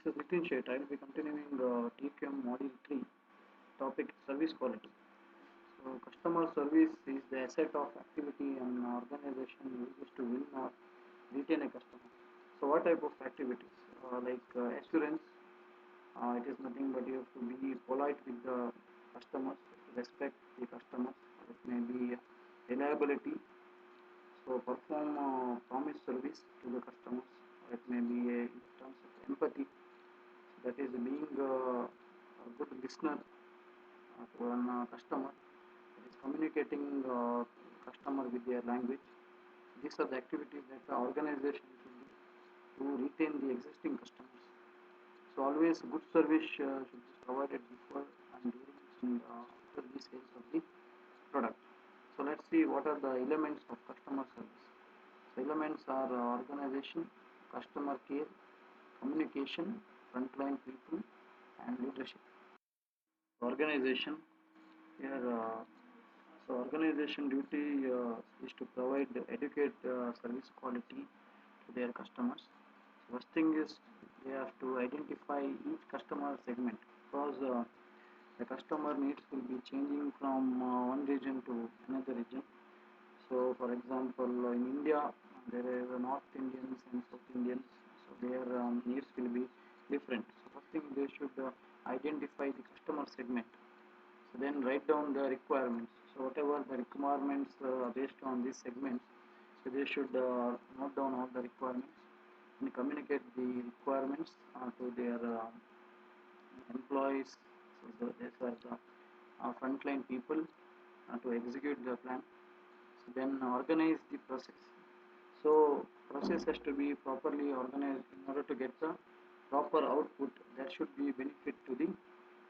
is Nitin Shet. I will be continuing TQM Module 3, topic service quality. So, customer service is the asset of activity an organization uses to win or retain a customer. So, what type of activities? Assurance, it is nothing but you have to be polite with the customers, respect the customers. It may be reliability, so perform promise service to the customers. It may be in terms of empathy, that is being a good listener to one customer. It is communicating customer with their language. These are the activities that the organization should do to retain the existing customers. So always good service should be provided before and during and after the sales of the product. So let's see what are the elements of customer service. So elements are organization, customer care, communication, frontline people, and leadership. Organization here, so organization duty is to provide educate service quality to their customers. So first thing is they have to identify each customer segment because the customer needs will be changing from one region to another region. So for example, in India there is North Indians and South Indians, so their needs will be different. So first thing they should identify the customer segment. So then write down the requirements. So whatever the requirements based on these segments, so they should note down all the requirements and communicate the requirements to their employees. So these are the frontline people to execute the plan. So then organize the process. So process has to be properly organized in order to get the proper output that should be benefit to the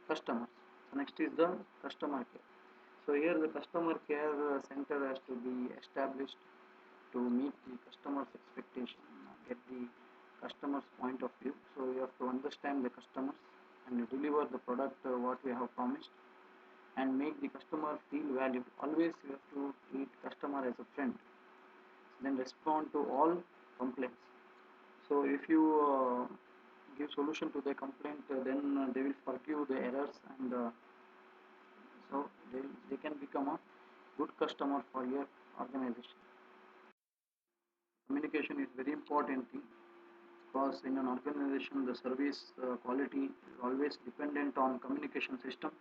customers. So next is the customer care. So here the customer care center has to be established to meet the customer's expectation, get the customer's point of view. So you have to understand the customers and deliver the product what we have promised and make the customer feel valued. Always you have to treat customer as a friend. Then respond to all complaints. So if you give solution to the complaint, then they will forgive the errors and so they can become a good customer for your organization. Communication is very important thing because in an organization the service quality is always dependent on communication system.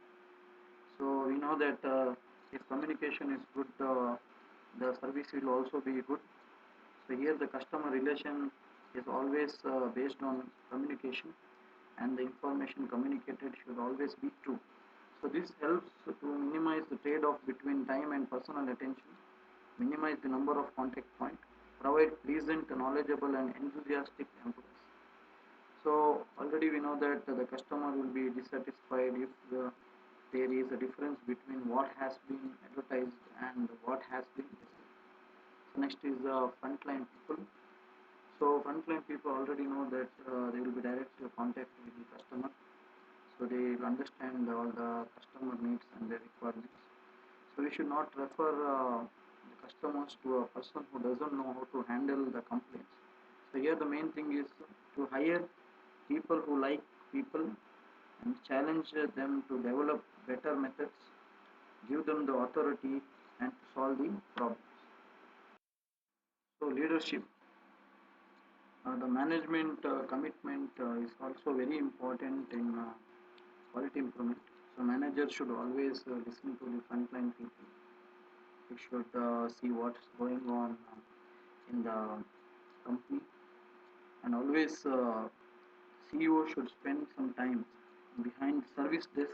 So we know that if communication is good, the service will also be good. So here the customer relation is always based on communication and the information communicated should always be true. So this helps to minimize the trade-off between time and personal attention, minimize the number of contact points, provide pleasant, knowledgeable and enthusiastic employees. So already we know that the customer will be dissatisfied if there is a difference between what has been advertised and what has been received. So next is frontline people. So frontline people already know that they will be direct contact with the customer. So they will understand all the customer needs and their requirements. So we should not refer the customers to a person who doesn't know how to handle the complaints. So here the main thing is to hire people who like people and challenge them to develop better methods, give them the authority and to solve the problems. So leadership, the management commitment is also very important in quality improvement. So managers should always listen to the frontline people. They should see what's going on in the company and always CEO should spend some time behind service desk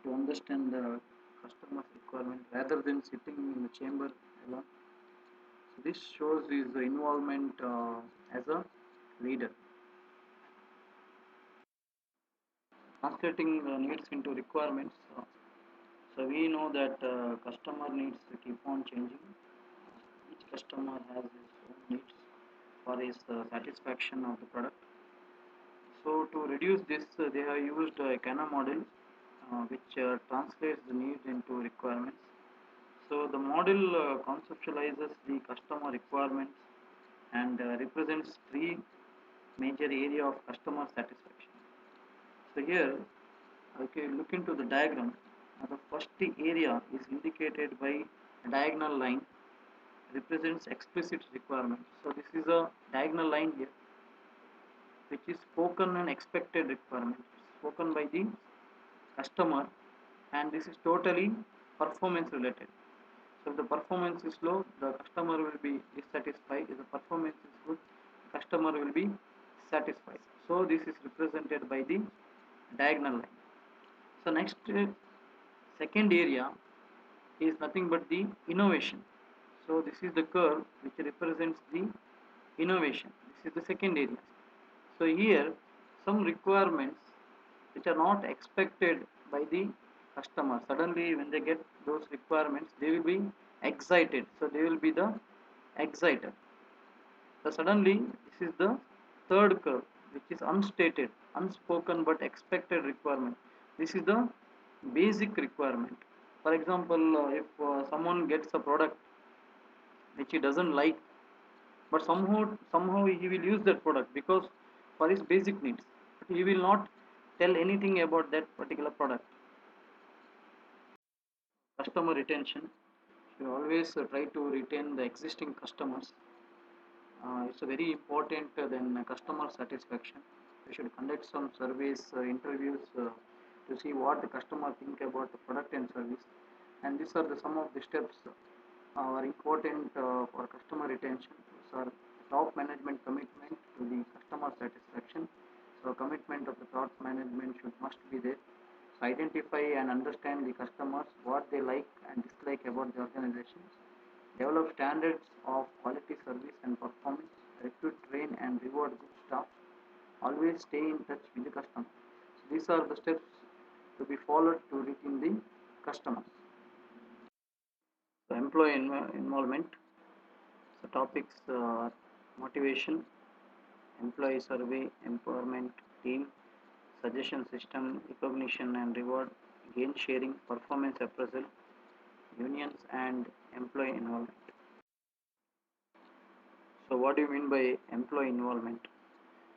to understand the customer's requirement rather than sitting in the chamber alone. So this shows his involvement as a leader. Translating needs into requirements. So we know that customer needs to keep on changing. Each customer has his own needs for his satisfaction of the product. So to reduce this, they have used a Kana model, which translates the needs into requirements. So the model conceptualizes the customer requirements and represents three major area of customer satisfaction. So here, okay, look into the diagram. The first area is indicated by a diagonal line represents explicit requirement. So this is a diagonal line here, which is spoken and expected requirement spoken by the customer, and this is totally performance related. So if the performance is low, the customer will be dissatisfied. If the performance is good, the customer will be satisfied. So this is represented by the diagonal line. So next, second area is nothing but the innovation. So this is the curve which represents the innovation. This is the second area. So here some requirements which are not expected by the customer, suddenly when they get those requirements they will be excited. So they will be the exciter. So suddenly this is the third curve which is unstated, unspoken but expected requirement. This is the basic requirement. For example, if someone gets a product which he doesn't like, but somehow he will use that product because for his basic needs, but he will not tell anything about that particular product. Customer retention, you always try to retain the existing customers. It's a very important than customer satisfaction. We should conduct some surveys, interviews, to see what the customer think about the product and service. And these are the some of the steps are important for customer retention. These are top management commitment to the customer satisfaction. So commitment of the top management should must be there. So identify and understand the customers, what they like and dislike about the organization. Develop standards of quality service and performance. Recruit, train and reward good staff. Always stay in touch with the customer. So these are the steps to be followed to retain the customers. So employee involvement. So topics motivation, employee survey, empowerment, team, suggestion system, recognition and reward, gain sharing, performance appraisal, unions and employee involvement. So what do you mean by employee involvement?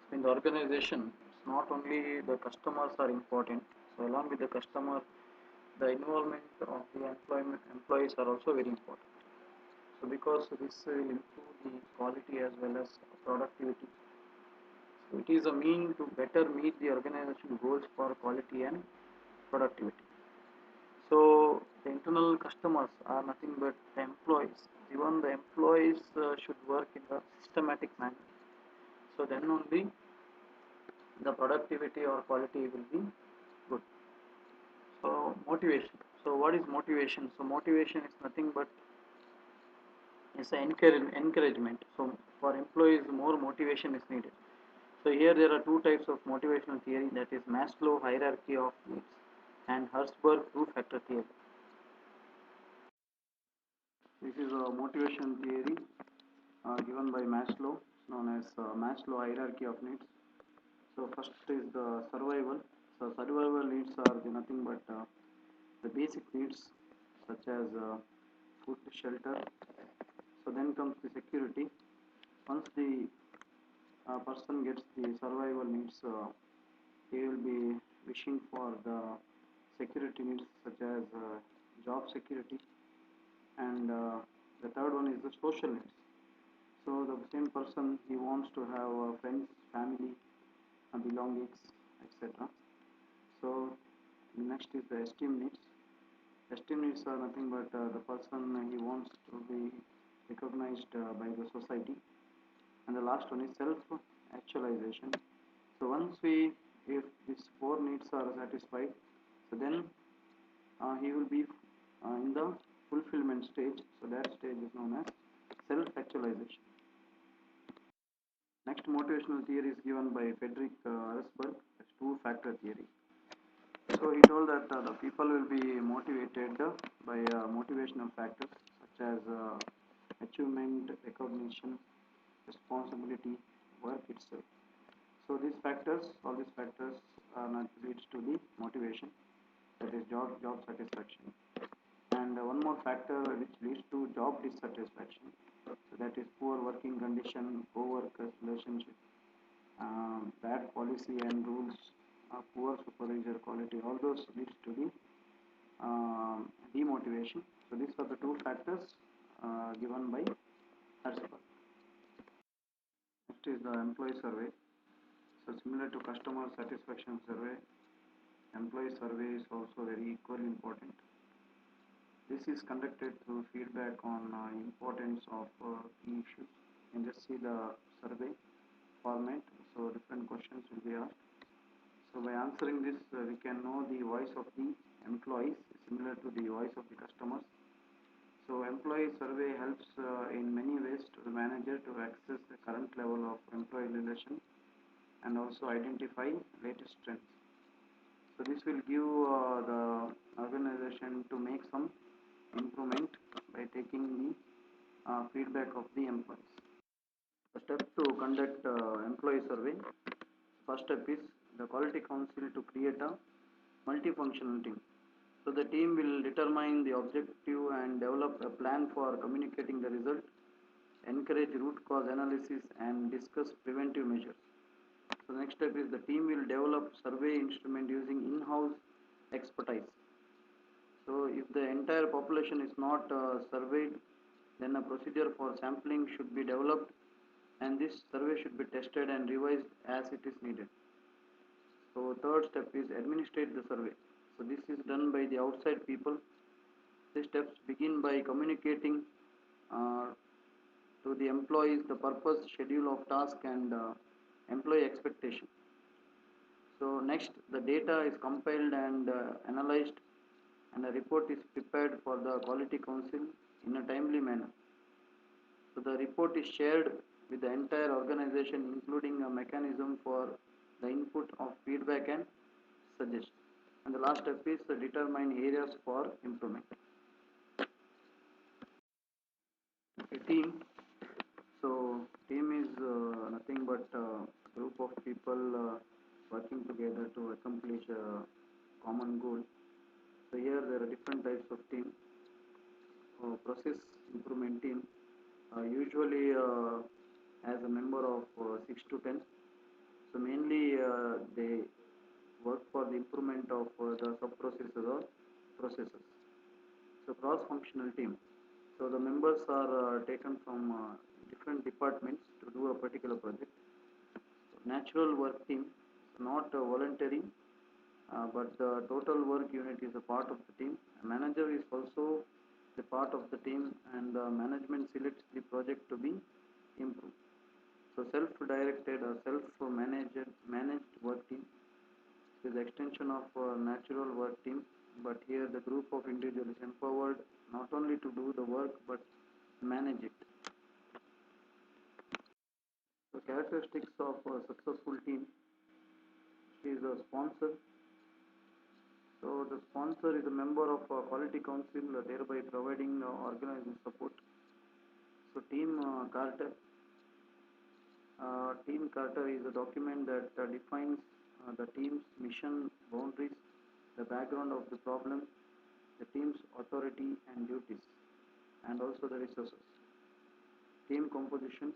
So in the organization, it's not only the customers are important. So along with the customer, the involvement of the employees are also very important. So because this will improve the quality as well as productivity. So it is a mean to better meet the organization goals for quality and productivity. So the internal customers are nothing but the employees. Even the employees should work in a systematic manner. So then only the productivity or quality will be good. So motivation. So what is motivation? So motivation is nothing but is an encouragement. So for employees, more motivation is needed. So here there are two types of motivational theory, that is Maslow hierarchy of needs and Herzberg two-factor theory. This is a motivation theory given by Maslow, known as Maslow hierarchy of needs. So first is the survival. So survival needs are nothing but the basic needs such as food, shelter. So then comes the security. Once the person gets the survival needs, he will be wishing for the security needs such as job security, and the third one is the social needs. So the same person, he wants to have friends, family, belongings, etc. So next is the esteem needs. Esteem needs are nothing but the person, he wants to be recognized by the society, and the last one is self actualization. So once we, if these four needs are satisfied, so then he will be in the fulfillment stage. So that stage is known as self actualization. Next motivational theory is given by Frederick Herzberg as two-factor theory. So he told that the people will be motivated by motivational factors such as achievement, recognition, responsibility, work itself. So these factors, all these factors leads to the motivation, that is job satisfaction. And one more factor which leads to job dissatisfaction, so that is poor working condition, co-workers relationship. bad policy and rules, poor supervisor quality, all those leads to the demotivation. So these are the two factors given by Harshad. Next is the employee survey. So similar to customer satisfaction survey, employee survey is also very equally important. This is conducted through feedback on importance of key issues. You can just see the survey format. So different questions will be asked. So by answering this, we can know the voice of the employees similar to the voice of the customers. So employee survey helps in many ways to the manager to access the current level of employee relation and also identify latest trends. So this will give the organization to make some improvement by taking the feedback of the employees. The step to conduct employee survey. First step is the quality council to create a multifunctional team. So the team will determine the objective and develop a plan for communicating the result, encourage root cause analysis and discuss preventive measures. So the next step is the team will develop survey instrument using in-house expertise. So if the entire population is not surveyed, then a procedure for sampling should be developed and this survey should be tested and revised as it is needed. So third step is administrate the survey. So this is done by the outside people. These steps begin by communicating uh, to the employees the purpose, schedule of task and employee expectation. So next the data is compiled and analyzed and a report is prepared for the quality council in a timely manner. So the report is shared with the entire organization including a mechanism for the input of feedback and suggestion. And the last step is determine areas for improvement. A team. So team is nothing but a group of people working together to accomplish a common goal. So here there are different types of team. Process improvement team usually as a member of 6 to 10. So mainly they work for the improvement of the sub processes or processes. So cross-functional team. So the members are taken from different departments to do a particular project. So natural work team, so not voluntary, but the total work unit is a part of the team. A manager is also a part of the team, and the management selects the project to be improved. So self-directed or self-managed work team is extension of natural work team, but here the group of individuals is empowered not only to do the work but manage it. The characteristics of a successful team is a sponsor. So the sponsor is a member of a quality council, thereby providing organizing support. So team charter is a document that defines the team's mission, boundaries, the background of the problem, the team's authority and duties, and also the resources. Team composition.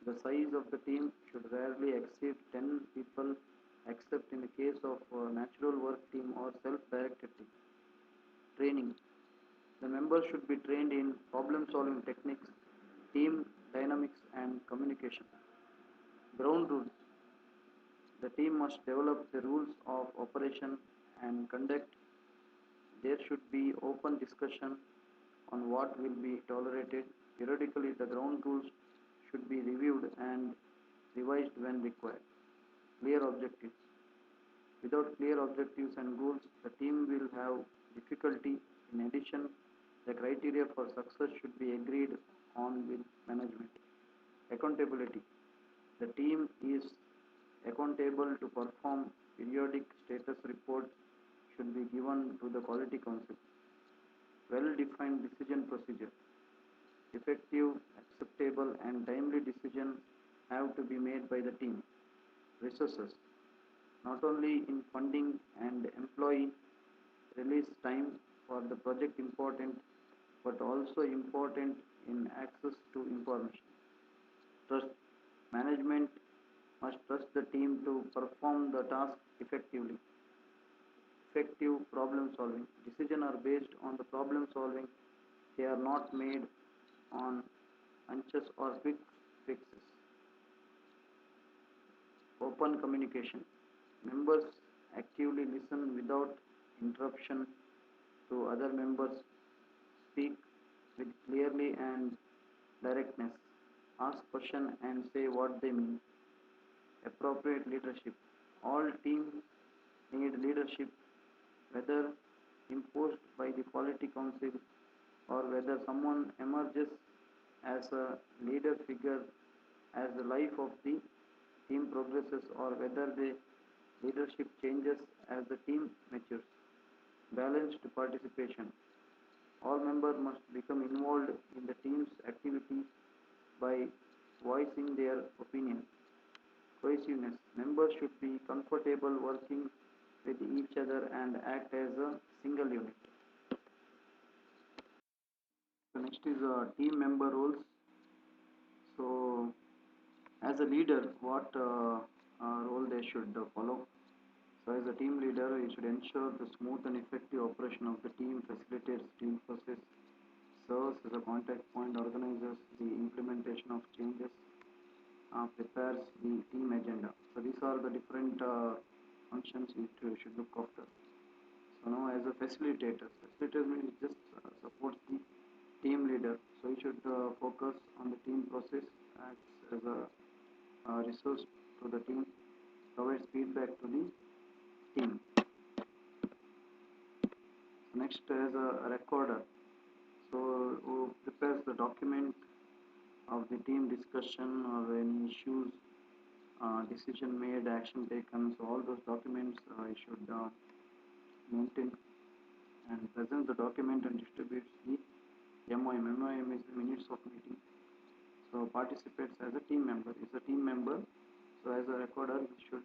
The size of the team should rarely exceed 10 people except in the case of natural work team or self-directed team. Training. The members should be trained in problem solving techniques, team dynamics and communication. Ground rules. The team must develop the rules of operation and conduct. There should be open discussion on what will be tolerated. Periodically, the ground rules should be reviewed and revised when required. Clear objectives. Without clear objectives and goals, the team will have difficulty. In addition, the criteria for success should be agreed on with management. Accountability. The team is accountable to perform. Periodic status reports should be given to the quality council. Well defined decision procedure. Effective, acceptable and timely decisions have to be made by the team. Resources. Not only in funding and employee release time for the project important, but also important in access to information. Trust. Management must trust the team to perform the task effectively. Effective problem solving. Decisions are based on the problem solving. They are not made on hunches or quick fixes. Open communication. Members actively listen without interruption to other members. Speak with clearly and directness. Ask questions and say what they mean. Appropriate leadership. All teams need leadership, whether imposed by the quality council or whether someone emerges as a leader figure as the life of the team progresses or whether the leadership changes as the team matures. Balanced participation. All members must become involved in the team's activities by voicing their opinion. Cohesiveness. Members should be comfortable working with each other and act as a single unit. So next is team member roles. So as a leader, what role they should follow? So as a team leader, you should ensure the smooth and effective operation of the team, facilitates team process, serves as a contact point, organizes the implementation of changes, prepares the team agenda. So these are the different functions which you should look after. So now as a facilitator means just supports the team leader. So you should focus on the team process, acts as a resource to the team, provides feedback to the team. Next is a recorder. So who prepares the document of the team discussion or any issues, decision made, action taken. So all those documents I should maintain and presents the document and distributes the MOM. MOM is the minutes of meeting. So participates as a team member. Is a team member. So as a recorder, he should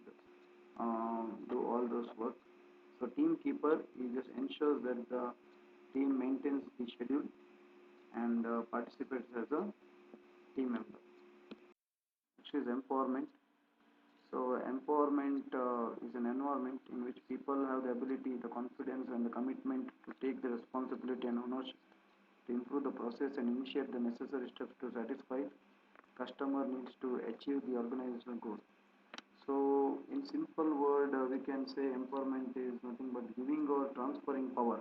do all those work. So team keeper, he just ensures that the team maintains the schedule and participates as a team member. Next is empowerment. So empowerment is an environment in which people have the ability, the confidence and the commitment to take the responsibility and ownership to improve the process and initiate the necessary steps to satisfy customer needs to achieve the organizational goal. So in simple word, we can say empowerment is nothing but giving or transferring power.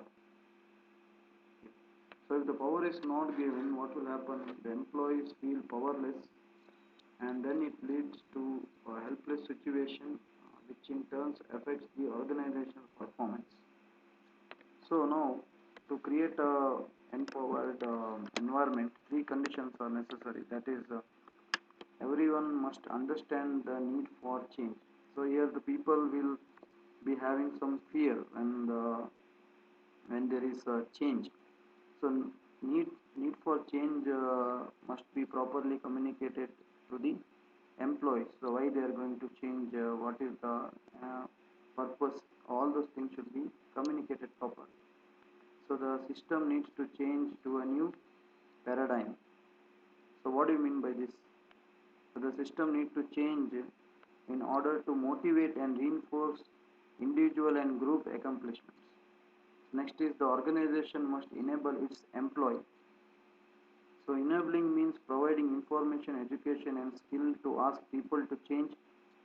So if the power is not given, what will happen? The employees feel powerless and then it leads to a helpless situation which in turn affects the organizational performance. So now to create a empowered environment, three conditions are necessary. That is, everyone must understand the need for change. So here the people will be having some fear when there is a change. So need for change must be properly communicated to the employees. So why they are going to change, what is the purpose, all those things should be communicated properly. So the system needs to change to a new paradigm. So what do you mean by this? So the system needs to change in order to motivate and reinforce individual and group accomplishments. Next is the organization must enable its employee. So enabling means providing information, education and skill to ask people to change.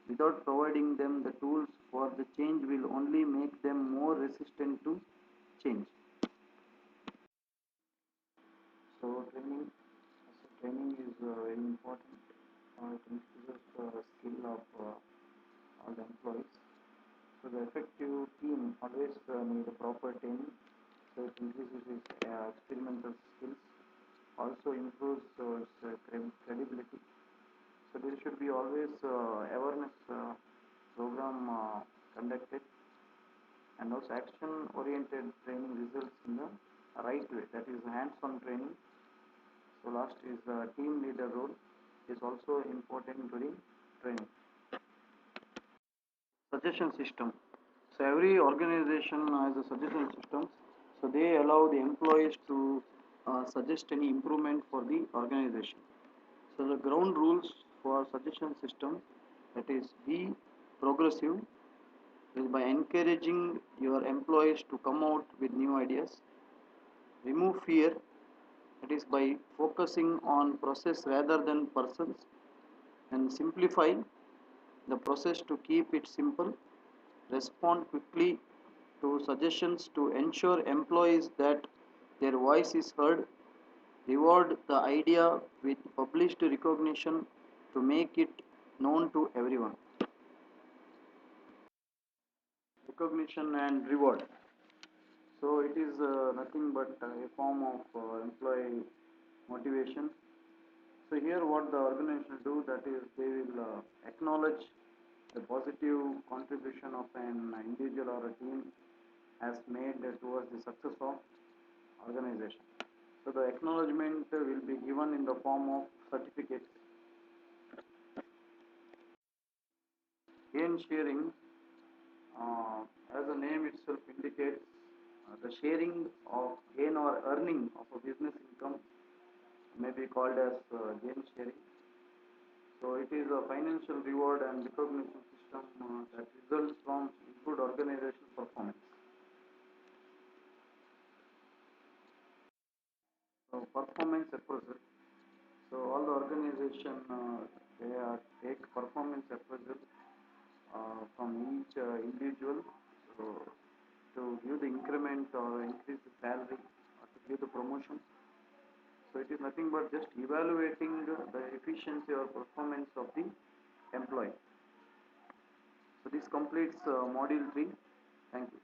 Without providing them the tools for the change will only make them more resistant to change. So training is very important. It increases the skill of all the employees. So the effective team always need a proper training. So it increases its experimental skills, also improves its credibility. So there should be always awareness program conducted, and also action-oriented training results in the right way. That is hands-on training. So last is team leader role is also important during training. Suggestion system. So every organization has a suggestion system. So they allow the employees to suggest any improvement for the organization. So the ground rules for suggestion system. That is, be progressive is by encouraging your employees to come out with new ideas. Remove fear, that is by focusing on process rather than persons, and simplify the process to keep it simple. Respond quickly to suggestions to ensure employees that their voice is heard. Reward the idea with published recognition to make it known to everyone. Recognition and reward. So it is nothing but a form of employee motivation. So here what the organization do, that is they will acknowledge the positive contribution of an individual or a team has made towards the success of organization. So the acknowledgement will be given in the form of certificates. Gain sharing, as the name itself indicates, the sharing of gain or earning of a business income may be called as gain sharing. So it is a financial reward and recognition system that results from improved organization performance. So performance appraisal. So all the organization they take performance appraisal from each individual. So to give the increment or increase the salary or to give the promotion. So it is nothing but just evaluating the efficiency or performance of the employee. So this completes module 3. Thank you.